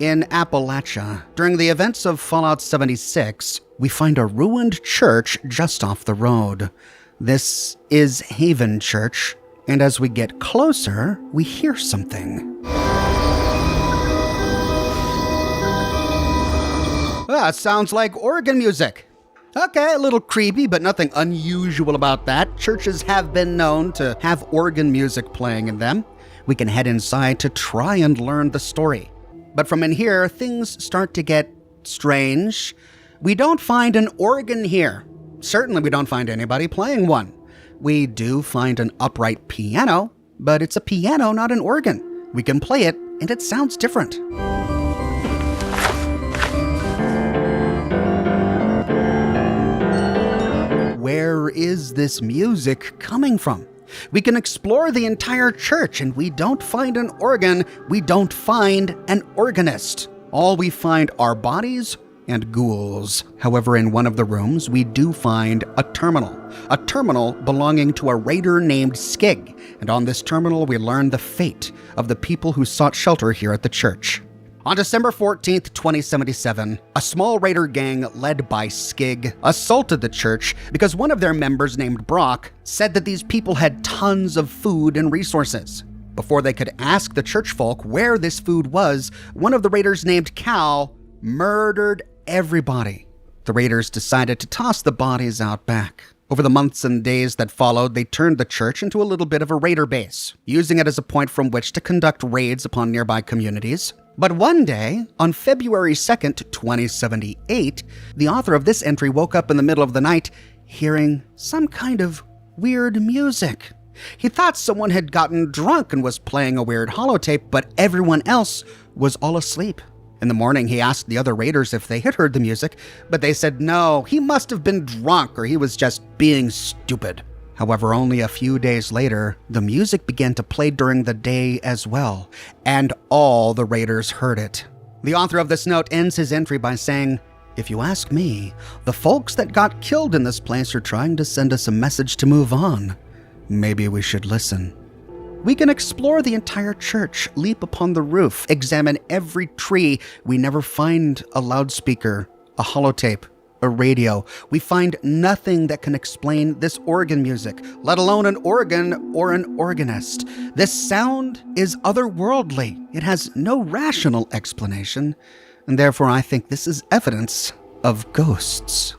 In Appalachia, during the events of Fallout 76, we find a ruined church just off the road. This is Haven Church, and as we get closer, we hear something. Sounds like organ music. Okay, a little creepy, but nothing unusual about that. Churches have been known to have organ music playing in them. We can head inside to try and learn the story. But from in here, things start to get strange. We don't find an organ here. Certainly we don't find anybody playing one. We do find an upright piano, but it's a piano, not an organ. We can play it, and it sounds different. Where is this music coming from? We can explore the entire church, and we don't find an organ. We don't find an organist. All we find are bodies and ghouls. However, in one of the rooms, we do find a terminal belonging to a raider named Skig. And on this terminal, we learn the fate of the people who sought shelter here at the church. On December 14th, 2077, a small raider gang led by Skig assaulted the church because one of their members named Brock said that these people had tons of food and resources. Before they could ask the church folk where this food was, one of the raiders named Cal murdered everybody. The raiders decided to toss the bodies out back. Over the months and days that followed, they turned the church into a little bit of a raider base, using it as a point from which to conduct raids upon nearby communities. But one day, on February 2nd, 2078, the author of this entry woke up in the middle of the night hearing some kind of weird music. He thought someone had gotten drunk and was playing a weird holotape, but everyone else was all asleep. In the morning, he asked the other raiders if they had heard the music, but they said no, he must have been drunk or he was just being stupid. However, only a few days later, the music began to play during the day as well, and all the raiders heard it. The author of this note ends his entry by saying, "If you ask me, the folks that got killed in this place are trying to send us a message to move on. Maybe we should listen." We can explore the entire church, leap upon the roof, examine every tree. We never find a loudspeaker, a holotape, a radio. We find nothing that can explain this organ music, let alone an organ or an organist. This sound is otherworldly. It has no rational explanation, and therefore I think this is evidence of ghosts.